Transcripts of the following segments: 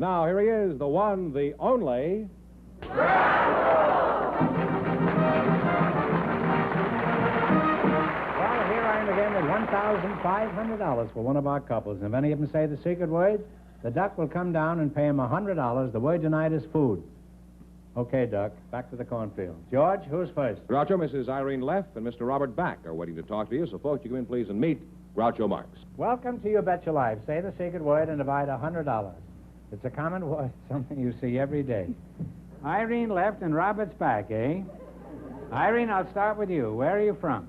now, here he is, the one, the only... Well, here I am again with $1,500 for one of our couples. And if any of them say the secret word, the Duck will come down and pay him $100. The word tonight is food. Okay, Duck, back to the cornfield. George, who's first? Groucho, Mrs. Irene Leff and Mr. Robert Back are waiting to talk to you, so folks, you come in, please, and meet Groucho Marx. Welcome to You Bet Your Life. Say the secret word and divide $100. It's a common word, something you see every day. Irene left and Robert's back, eh? Irene, I'll start with you. Where are you from?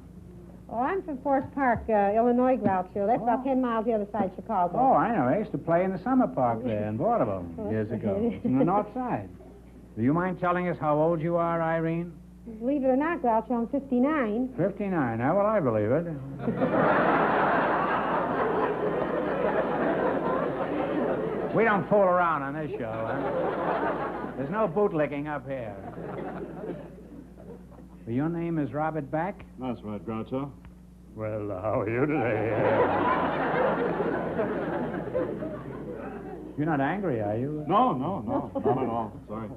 Oh, I'm from Forest Park, Illinois, Groucho. That's about 10 miles the other side of Chicago. Oh, I know. I used to play in the summer park there in Vaudeville years ago. On the north side. Do you mind telling us how old you are, Irene? Believe it or not, Groucho, I'm 59. 59. Now, well, I believe it. We don't fool around on this show, huh? There's no bootlicking up here. Well, your name is Robert Back? That's right, Groucho. Well, how are you today? You're not angry, are you? No, not at all. Sorry.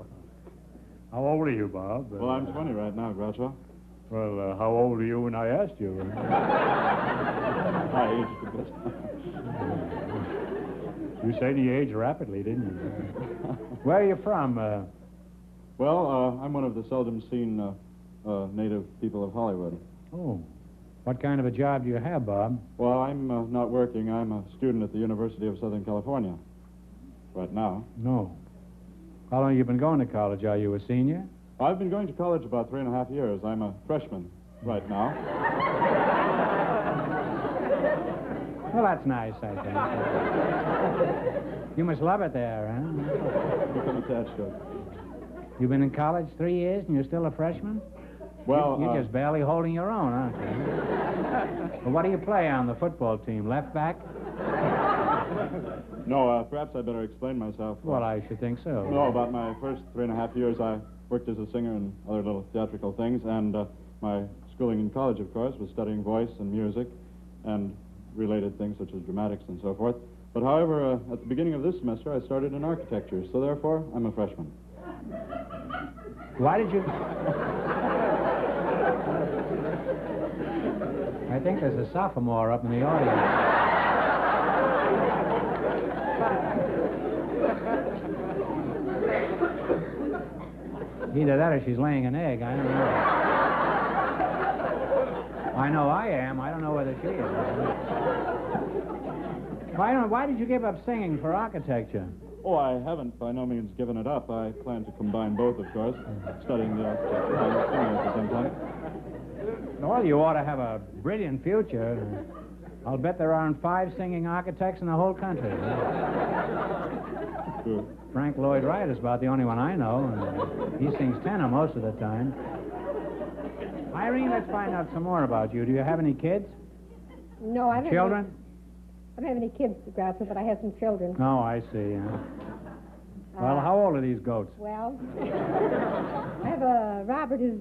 How old are you, Bob? Well, I'm 20 right now, Groucho. Well, how old are you when I asked you? I aged a bit. You said you aged rapidly, didn't you? Where are you from? Well, I'm one of the seldom seen native people of Hollywood. Oh. What kind of a job do you have, Bob? Well, I'm not working. I'm a student at the University of Southern California right now. No. How long have you been going to college? Are you a senior? I've been going to college about 3.5 years. I'm a freshman right now. Well, that's nice, I think. You must love it there, huh? Become attached to it. You've been in college 3 years and you're still a freshman? Well, You're just barely holding your own, aren't you? Well, what do you play on the football team? Left back? No, perhaps I better explain myself. Well, I should think so. No, about my first 3.5 years, I worked as a singer and other little theatrical things, and my schooling in college, of course, was studying voice and music and related things such as dramatics and so forth. But however, at the beginning of this semester, I started in architecture, so therefore, I'm a freshman. Why did you... I think there's a sophomore up in the audience. Either that or she's laying an egg. I don't know. I know I am. I don't know whether she is. Why did you give up singing for architecture? Oh, I haven't by no means given it up. I plan to combine both, of course, studying the architecture and singing at the same time. Well, you ought to have a brilliant future. I'll bet there aren't 5 singing architects in the whole country. Sure. Frank Lloyd Wright is about the only one I know, and he sings tenor most of the time. Irene, let's find out some more about you. Do you have any kids? No, I haven't. Children? I don't have any kids, Groucho, but I have some children. Oh, I see. Well, how old are these goats? Well, I have Robert is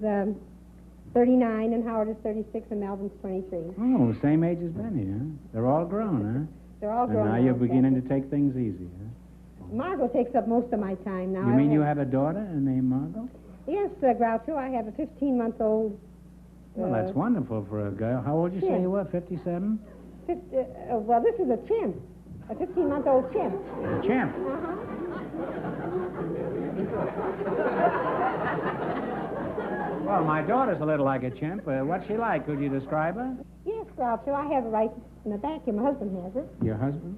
39, and Howard is 36, and Melvin's 23. Oh, same age as Benny, huh? They're all grown, huh? They're all grown. And now you're beginning to take things easy, huh? Margot takes up most of my time now. You mean you have a daughter named Margot? Yes, Groucho. I have a 15-month-old. Well, that's wonderful for a girl. How old did you say you were, 57? Well, this is a chimp. A 15-month-old chimp. A chimp? Uh-huh. Well, my daughter's a little like a chimp. What's she like? Could you describe her? Yes, Groucho. I have it right in the back here. My husband has it. Your husband?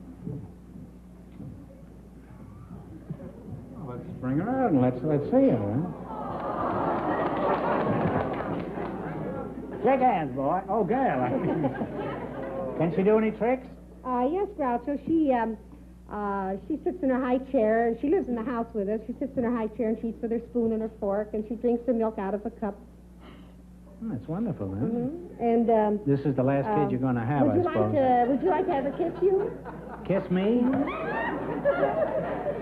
Well, let's bring her out and let's see her, huh? Shake hands, boy. Oh, girl. Can she do any tricks? Yes, Groucho. She sits in her high chair, and she lives in the house with us. She sits in her high chair, and she eats with her spoon and her fork, and she drinks her milk out of a cup. Oh, that's wonderful, huh? Mm-hmm. And this is the last kid you're going to have, I suppose. Would you like to have her kiss you? Kiss me?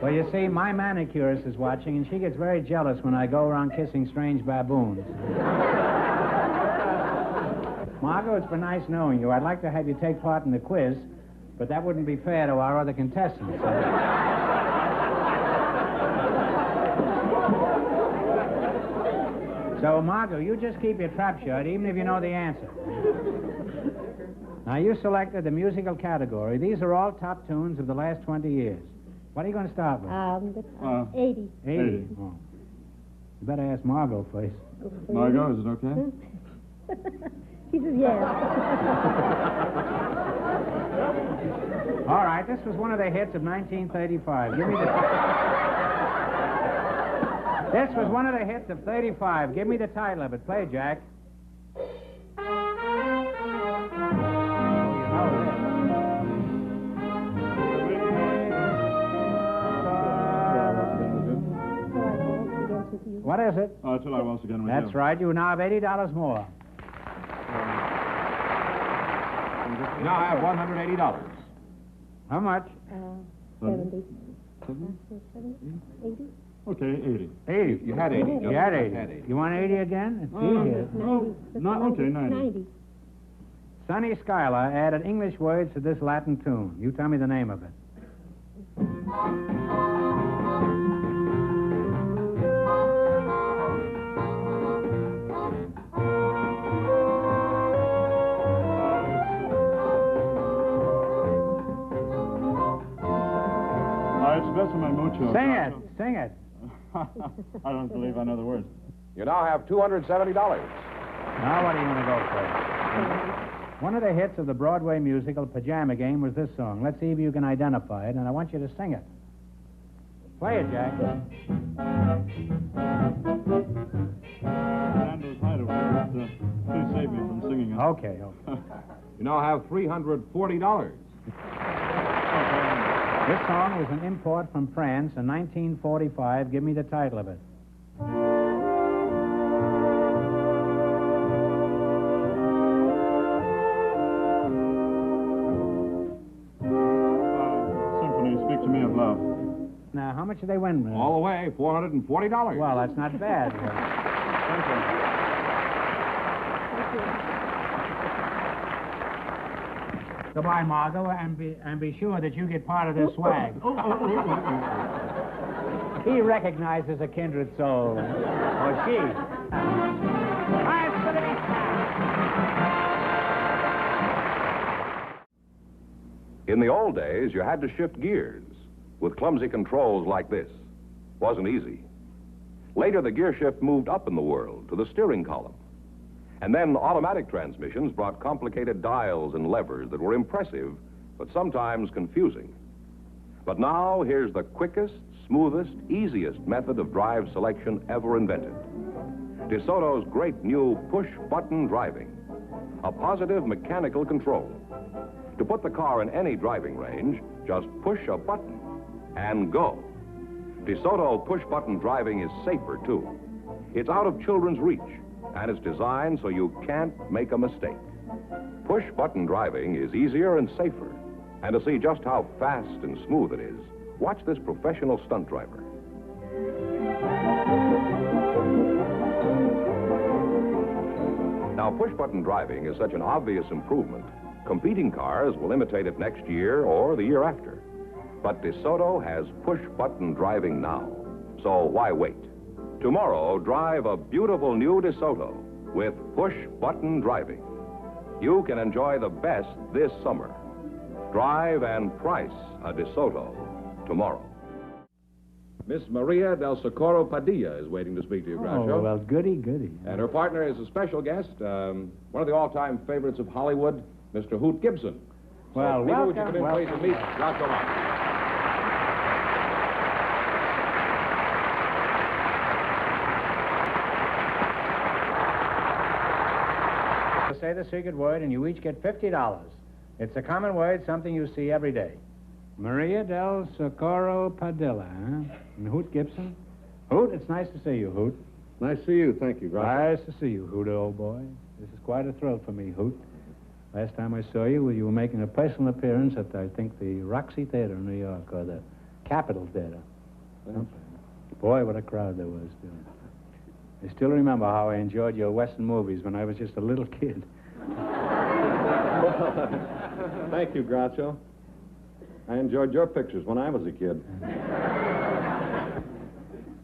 Well, you see, my manicurist is watching, and she gets very jealous when I go around kissing strange baboons. Margot, it's been nice knowing you. I'd like to have you take part in the quiz, but that wouldn't be fair to our other contestants. So, Margot, you just keep your trap shut, even if you know the answer. Now, you selected the musical category. These are all top tunes of the last 20 years. What are you going to start with? 80. 80. Oh. You better ask Margot first. Margot, is it okay? She says yes. All right, this was one of the hits of 1935. Give me the... This was one of the hits of 35. Give me the title of it. Play, Jack. What is it? Oh, Till I Once Again With You. That's right. You now have $80 more. You now have $180. How much? 70. 70? 80? Okay, 80. 80. You had 80. You had 80. You want 80 again? It's easier. 90. Sonny Schuyler added English words to this Latin tune. You tell me the name of it. Sing it. Sing it. I don't believe I know the words. You now have $270. Now what do you want to go for? One of the hits of the Broadway musical Pajama Game was this song. Let's see if you can identify it, and I want you to sing it. Play it, Jack. Nando's Hideaway. Please save me from singing it. Okay. You now have $340. This song was an import from France in 1945. Give me the title of it. Symphony, Speak to Me of Love. Now, how much did they win? All the way, $440. Well, that's not bad. Thank you. Goodbye, Margot, and be sure that you get part of this swag. He recognizes a kindred soul. Or she. In the old days, you had to shift gears with clumsy controls like this. Wasn't easy. Later, the gear shift moved up in the world to the steering column. And then automatic transmissions brought complicated dials and levers that were impressive, but sometimes confusing. But now, here's the quickest, smoothest, easiest method of drive selection ever invented. DeSoto's great new push-button driving. A positive mechanical control. To put the car in any driving range, just push a button and go. DeSoto push-button driving is safer, too. It's out of children's reach, and it's designed so you can't make a mistake. Push-button driving is easier and safer. And to see just how fast and smooth it is, watch this professional stunt driver. Now, push-button driving is such an obvious improvement, competing cars will imitate it next year or the year after. But DeSoto has push-button driving now, so why wait? Tomorrow, drive a beautiful new DeSoto with push-button driving. You can enjoy the best this summer. Drive and price a DeSoto tomorrow. Miss Maria del Socorro Padilla is waiting to speak to you, Groucho. Oh, well, goody, goody. And her partner is a special guest, one of the all-time favorites of Hollywood, Mr. Hoot Gibson. Well, so, Peter, would you welcome, come in, please, and meet Groucho Marx? Say the secret word, and you each get $50. It's a common word, something you see every day. Maria del Socorro Padilla, huh? And Hoot Gibson? Hoot, it's nice to see you, Hoot. Nice to see you. Thank you, Groucho. Nice to see you, Hoot, old boy. This is quite a thrill for me, Hoot. Last time I saw you, you were making a personal appearance at, I think, the Roxy Theater in New York, or the Capitol Theater. Boy, what a crowd there was, too. I still remember how I enjoyed your Western movies when I was just a little kid. Thank you, Groucho. I enjoyed your pictures when I was a kid.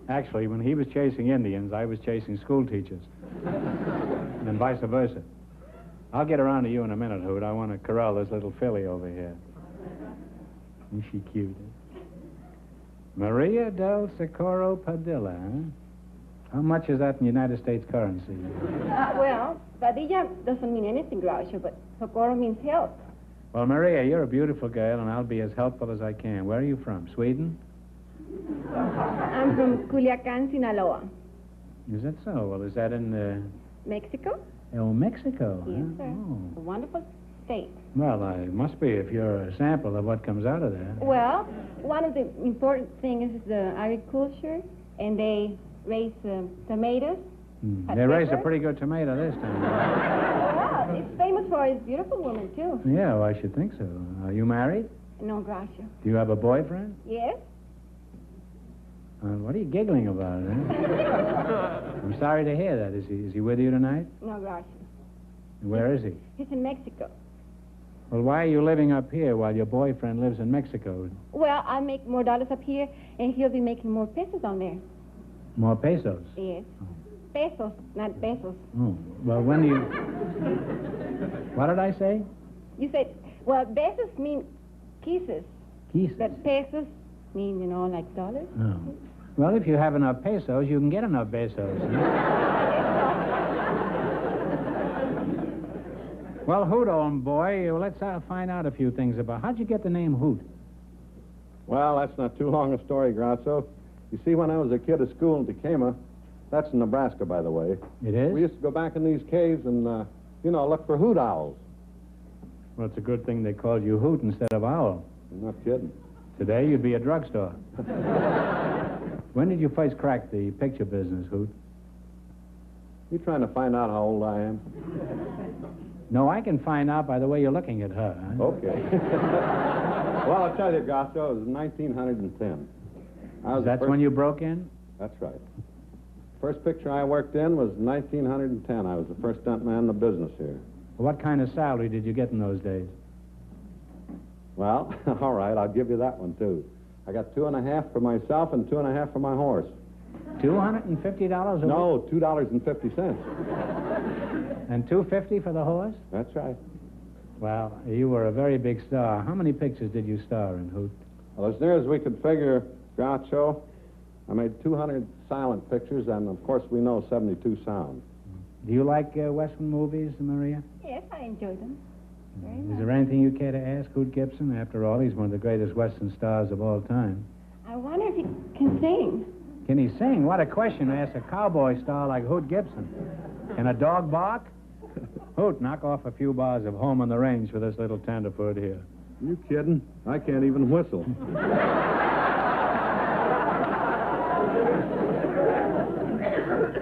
Actually, when he was chasing Indians, I was chasing school teachers. And then vice versa. I'll get around to you in a minute, Hoot. I want to corral this little filly over here. Isn't she cute? Maria del Socorro Padilla, huh? How much is that in United States currency? Well, Padilla doesn't mean anything, Groucho, but Socorro means help. Well, Maria, you're a beautiful girl, and I'll be as helpful as I can. Where are you from? Sweden? I'm from Culiacan, Sinaloa. Is that so? Well, is that in, Mexico? Oh, Mexico? Yes, Huh? sir. Oh. A wonderful state. Well, I must be if you're a sample of what comes out of there. Well, one of the important things is the agriculture, and they raise tomatoes. They raised a pretty good tomato this time. Well, it's famous for its beautiful woman, too. Yeah, well, I should think so. Are you married? No, Groucho. Do you have a boyfriend? Yes? What are you giggling about, eh? I'm sorry to hear that. Is he with you tonight? No, Groucho. Where is he? He's in Mexico. Well, why are you living up here while your boyfriend lives in Mexico? Well, I make more dollars up here, and he'll be making more pesos down there. More pesos? Yes. Pesos, not pesos. Oh, well, when do you... What did I say? You said, well, pesos mean kisses. Kisses. But pesos mean, you know, like dollars. Oh. Well, if you have enough pesos, you can get enough pesos. Well, Hoot, old boy, let's find out a few things about... How'd you get the name Hoot? Well, that's not too long a story, Groucho. You see, when I was a kid at school in Tecama, that's in Nebraska, by the way. It is? We used to go back in these caves and, look for hoot owls. Well, it's a good thing they called you Hoot instead of Owl. I'm not kidding. Today, you'd be a drugstore. When did you first crack the picture business, Hoot? You trying to find out how old I am? No, I can find out by the way you're looking at her. Huh? Okay. Well, I'll tell you, Groucho, it was 1910. That's when you broke in? That's right. First picture I worked in was 1910. I was the first stunt man in the business here. What kind of salary did you get in those days? Well, all right, I'll give you that one, too. I got $2.50 for myself and $2.50 for my horse. $250 a week? No, $2.50. And $2.50 for the horse? That's right. Well, you were a very big star. How many pictures did you star in, Hoot? Well, as near as we could figure, Groucho, I made 200 silent pictures, and of course we know 72 sound. Do you like Western movies, Maria? Yes, I enjoy them. Very Is much. there anything you care to ask Hoot Gibson? After all, he's one of the greatest Western stars of all time. I wonder if he can sing. Can he sing? What a question to ask a cowboy star like Hoot Gibson. Can a dog bark? Hoot, knock off a few bars of Home on the Range for this little tenderfoot here. You kidding? I can't even whistle.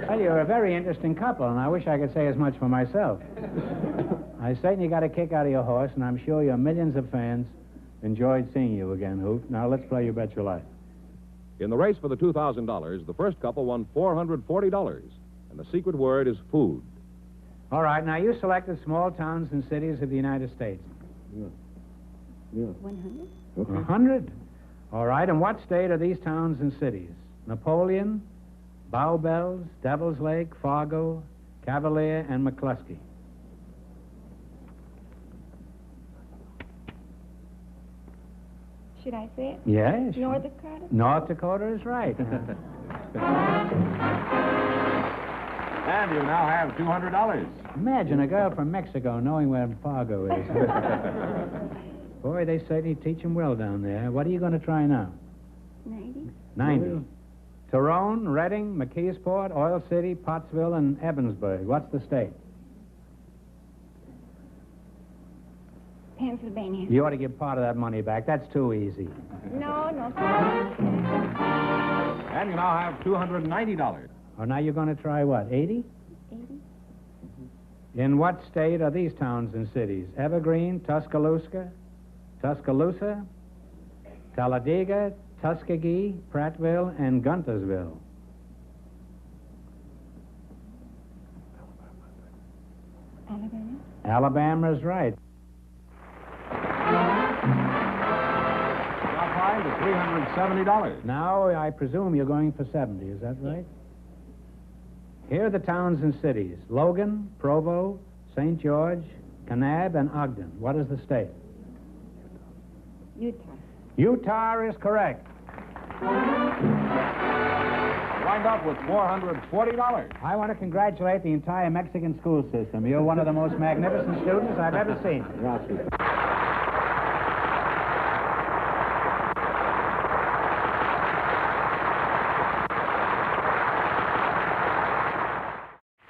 Well, you're a very interesting couple, and I wish I could say as much for myself. I certainly got a kick out of your horse, and I'm sure your millions of fans enjoyed seeing you again, Hoot. Now, let's play You Bet Your Life. In the race for the $2,000, the first couple won $440, and the secret word is food. All right, now you selected small towns and cities of the United States. Yeah. 100? Okay. 100? All right, and what state are these towns and cities? Napoleon, Bow Bells, Devil's Lake, Fargo, Cavalier, and McCluskey. Should I say it? Yes. North Dakota? North Dakota is right. And you now have $200. Imagine a girl from Mexico knowing where Fargo is. Boy, they certainly teach them well down there. What are you going to try now? 90? 90. Tyrone, Reading, McKeesport, Oil City, Pottsville, and Evansburg. What's the state? Pennsylvania. You ought to give part of that money back. That's too easy. No, sir. And you now have $290. Oh, now you're going to try what, 80? 80? In what state are these towns and cities? Evergreen, Tuscaloosa, Talladega, Tuskegee, Prattville, and Guntersville. Alabama? Alabama's right. Now, prize is $370. Now, I presume you're going for 70, is that right? Here are the towns and cities: Logan, Provo, St. George, Kanab, and Ogden. What is the state? Utah. Utah is correct. Wind up with $440. I want to congratulate the entire Mexican school system. You're one of the most magnificent students I've ever seen. Gracias.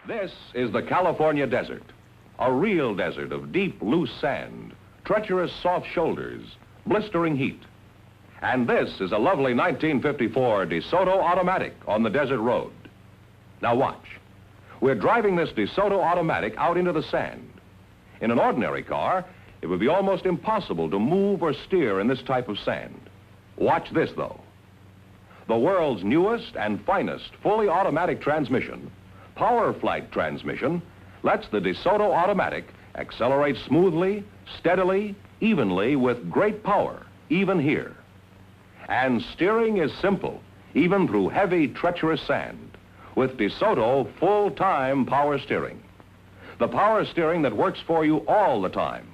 This is the California desert, a real desert of deep, loose sand, treacherous, soft shoulders, blistering heat. And this is a lovely 1954 DeSoto automatic on the desert road. Now watch. We're driving this DeSoto automatic out into the sand. In an ordinary car, it would be almost impossible to move or steer in this type of sand. Watch this, though. The world's newest and finest fully automatic transmission, Power Flight transmission, lets the DeSoto automatic accelerate smoothly, steadily, evenly with great power, even here. And steering is simple, even through heavy, treacherous sand, with DeSoto full-time power steering. The power steering that works for you all the time,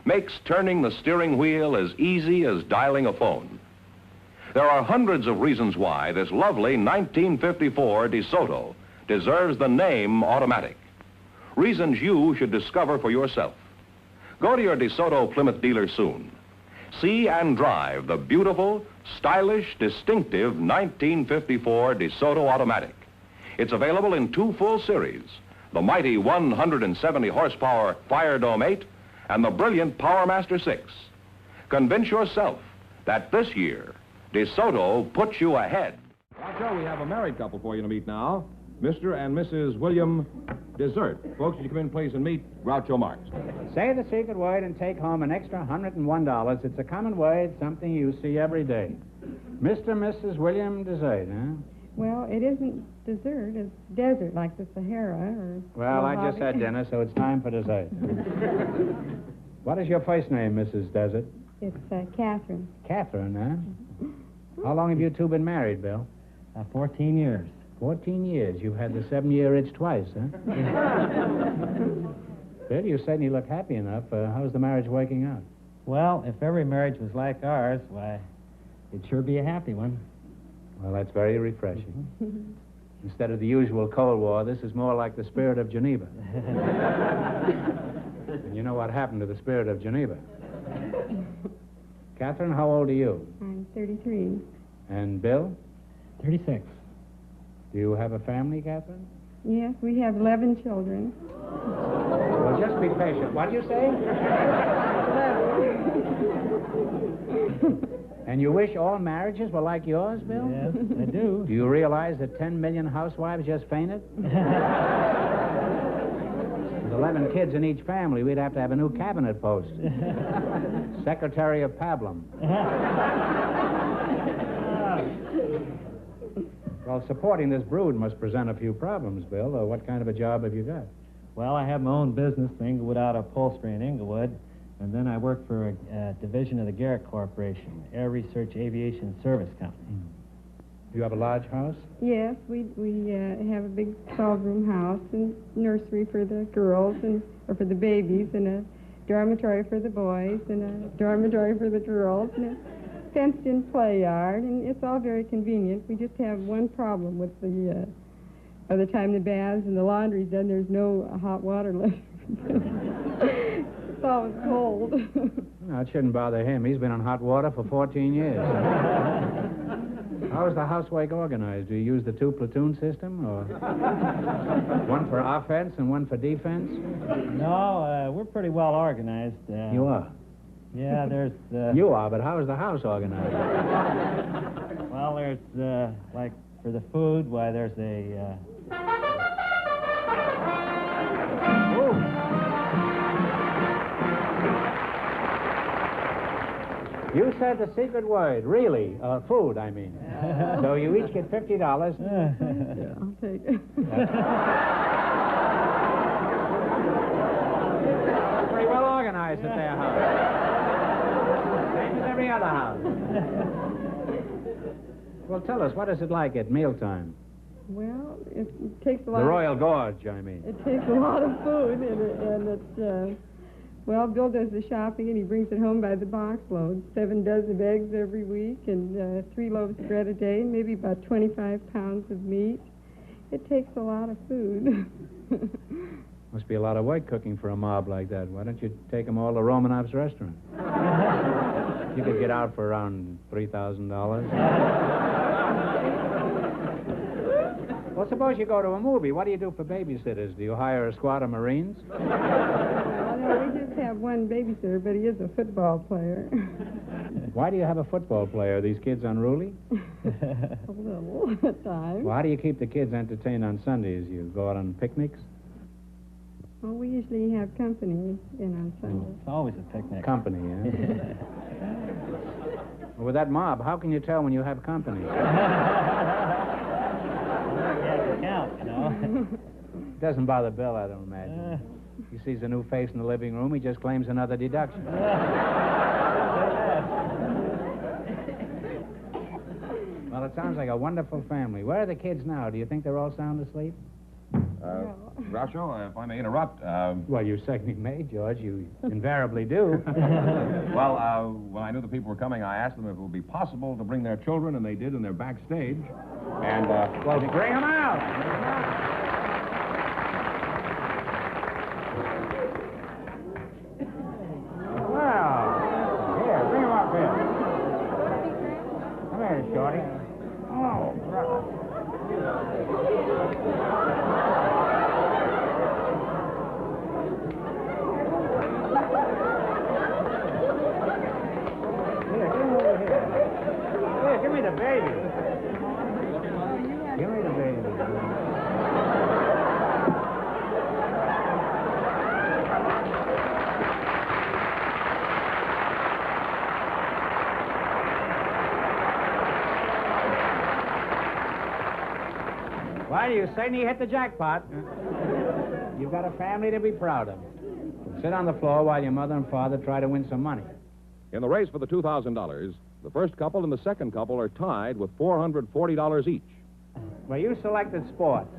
makes turning the steering wheel as easy as dialing a phone. There are hundreds of reasons why this lovely 1954 DeSoto deserves the name automatic. Reasons you should discover for yourself. Go to your DeSoto Plymouth dealer soon. See and drive the beautiful, stylish, distinctive 1954 DeSoto automatic. It's available in two full series, the mighty 170 horsepower Fire Dome 8 and the brilliant Power Master 6. Convince yourself that this year, DeSoto puts you ahead. Groucho, we have a married couple for you to meet now. Mr. and Mrs. William Desert. Folks, would you come in, please, and meet Groucho Marx. Say the secret word and take home an extra $101. It's a common word, something you see every day. Mr. and Mrs. William Desert, huh? Well, it isn't dessert. It's desert, like the Sahara or... Well, I just had dinner, so it's time for dessert. What is your first name, Mrs. Desert? It's Catherine. Catherine, huh? How long have you two been married, Bill? 14 years. 14 years. You've had the 7-year itch twice, huh? Bill, you certainly look happy enough. How's the marriage working out? Well, if every marriage was like ours, why, it'd sure be a happy one. Well, that's very refreshing. Instead of the usual Cold War, this is more like the spirit of Geneva. And you know what happened to the spirit of Geneva? Catherine, how old are you? I'm 33. And Bill? 36. Do you have a family, Catherine? Yes, we have 11 children. Well, just be patient. What do you say? 11. And you wish all marriages were like yours, Bill? Yes, I do. Do you realize that 10 million housewives just fainted? With 11 kids in each family, we'd have to have a new cabinet post. Secretary of Pablum. Well, supporting this brood must present a few problems, Bill. What kind of a job have you got? Well, I have my own business, the Inglewood Auto Upholstery in Inglewood, and then I work for a division of the Garrett Corporation, Air Research Aviation Service Company. Do you have a large house? Yes, we have a big 12-room house and nursery for the girls or for the babies, and a dormitory for the boys, and a dormitory for the girls, and a fenced-in play yard, and it's all very convenient. We just have one problem with the by the time the baths and the laundry's done, there's no hot water left. It's always cold. No, it shouldn't bother him. He's been on hot water for 14 years. How is the housework organized? Do you use the 2-platoon system, or one for offense and one for defense? No, we're pretty well organized. You are? Yeah, there's... You are, but how is the house organized? Well, there's, like, for the food, why, there's a... You said the secret word, really. Food, I mean. So you each get $50. I'll take it. Pretty well organized at their house. Same as every other house. Well, tell us, what is it like at mealtime? Well, it takes a lot. The Royal Gorge, I mean. It takes a lot of food, and it's, well, Bill does the shopping, and he brings it home by the box load. 7 dozen of eggs every week, and 3 loaves of bread a day, maybe about 25 pounds of meat. It takes a lot of food. Must be a lot of work cooking for a mob like that. Why don't you take them all to Romanov's restaurant? You could get out for around $3,000. Well, suppose you go to a movie. What do you do for babysitters? Do you hire a squad of Marines? Well, no, we just have one babysitter, but he is a football player. Why do you have a football player? Are these kids unruly? A little at times. Well, how do you keep the kids entertained on Sundays? You go out on picnics? Well, we usually have company in on Sundays. It's always a picnic. Company, yeah? Well, with that mob, how can you tell when you have company? Count, you know. Doesn't bother Bill, I don't imagine. He sees a new face in the living room, he just claims another deduction. Well, it sounds like a wonderful family. Where are the kids now? Do you think they're all sound asleep? Groucho, if I may interrupt. Well, you certainly may, George. You invariably do. Well, when I knew the people were coming, I asked them if it would be possible to bring their children, and they did, and they're backstage. And, well, bring them out. Well, here, bring them up here. Come here, Shorty. Oh, brother. Give me the baby. Give me the baby. Well, you certainly hit the jackpot. You've got a family to be proud of. Sit on the floor while your mother and father try to win some money. in the race for the $2,000, the first couple and the second couple are tied with $440 each. Well, you selected sports.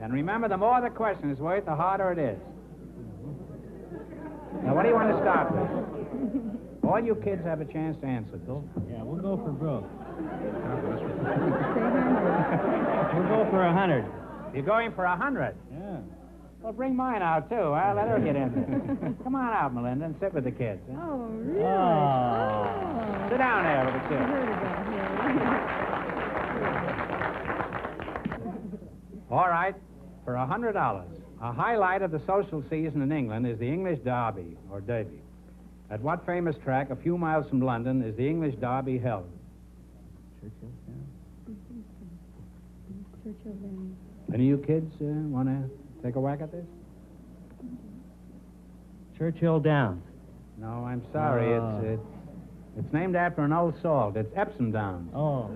And remember, the more the question is worth, the harder it is. Now, what do you want to start with? All you kids have a chance to answer this. Yeah, we'll go for Brooke. We'll go for 100. You're going for 100? Yeah. Well, bring mine out, too. I'll let her get in there. Come on out, Melinda, and sit with the kids. Huh? Oh, really? Oh. Sit down there with the I kids. heard about him. All right, for $100. A highlight of the social season in England is the English Derby, or Derby. At what famous track a few miles from London is the English Derby held? Churchill Downs. Any of you kids want to take a whack at this? Churchill Downs. No, I'm sorry. Oh. It's named after an old salt. It's Epsom Downs. Oh.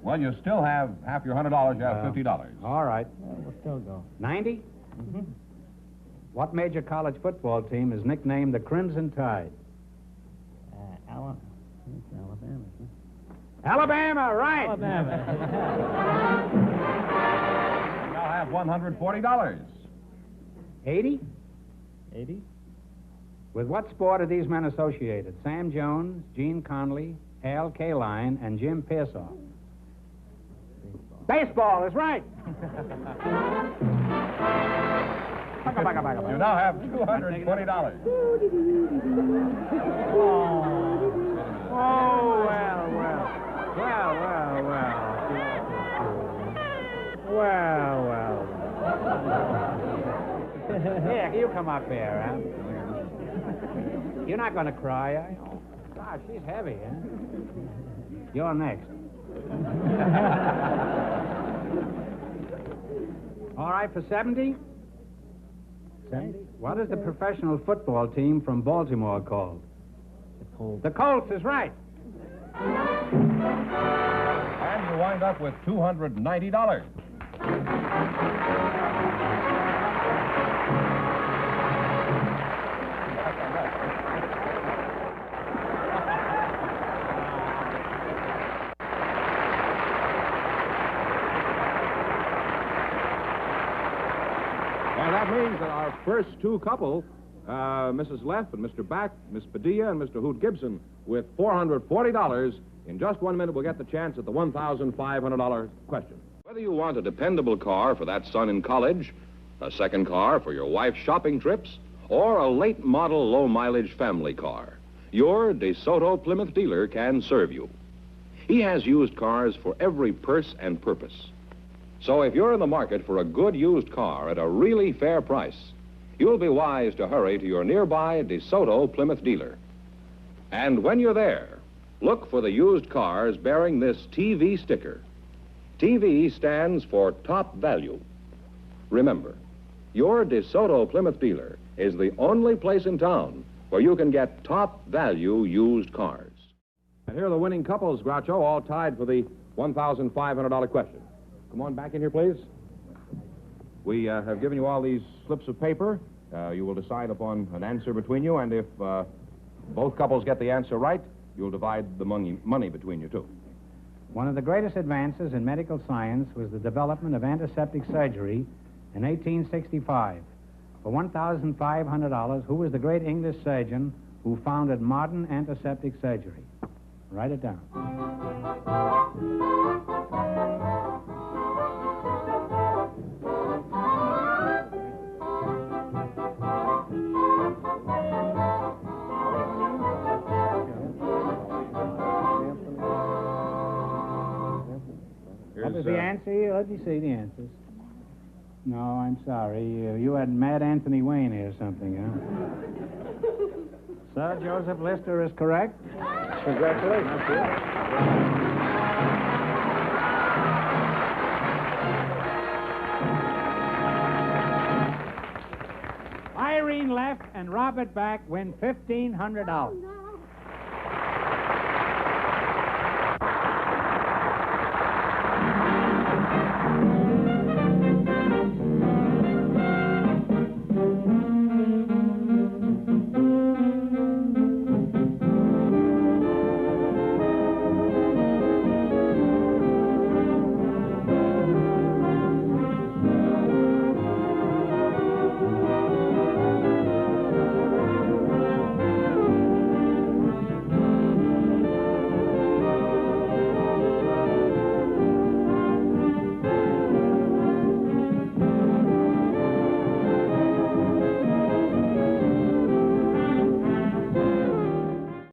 Well, you still have half your $100. You have $50. All right. Well, we'll still go. 90? Mm-hmm. What major college football team is nicknamed the Crimson Tide? Alabama. It's Alabama. Alabama, right. Alabama. You now have $140. 80? 80? With what sport are these men associated? Sam Jones, Gene Conley, Al Kaline, and Jim Pearsoff. Baseball is right. You now have $220. Oh, well. Here, you come up here, huh? You're not going to cry, are you? Gosh, she's heavy, huh? You're next. All right, for 70? 70? What is the professional football team from Baltimore called? The Colts. The Colts is right. And you wind up with $290. that means that our first two couple, Mrs. Leff and Mr. Back, Miss Padilla and Mr. Hoot Gibson, with $440, in just 1 minute will get the chance at the $1,500 question. Whether you want a dependable car for that son in college, a second car for your wife's shopping trips, or a late model low mileage family car, your DeSoto Plymouth dealer can serve you. He has used cars for every purse and purpose. So if you're in the market for a good used car at a really fair price, you'll be wise to hurry to your nearby DeSoto Plymouth dealer. And when you're there, look for the used cars bearing this TV sticker. TV stands for top value. Remember, your DeSoto Plymouth dealer is the only place in town where you can get top value used cars. And here are the winning couples, Groucho, all tied for the $1,500 question. Come on back in here, please. We have given you all these slips of paper. You will decide upon an answer between you, and if both couples get the answer right, you'll divide the money between you two. One of the greatest advances in medical science was the development of antiseptic surgery in 1865. For $1,500, who was the great English surgeon who founded modern antiseptic surgery? Write it down. What was the answer? Let me see the answers. No, I'm sorry. You had Mad Anthony Wayne here or something, huh? Sir Joseph Lister is correct. Congratulations. Irene Leff and Robert Back win $1,500.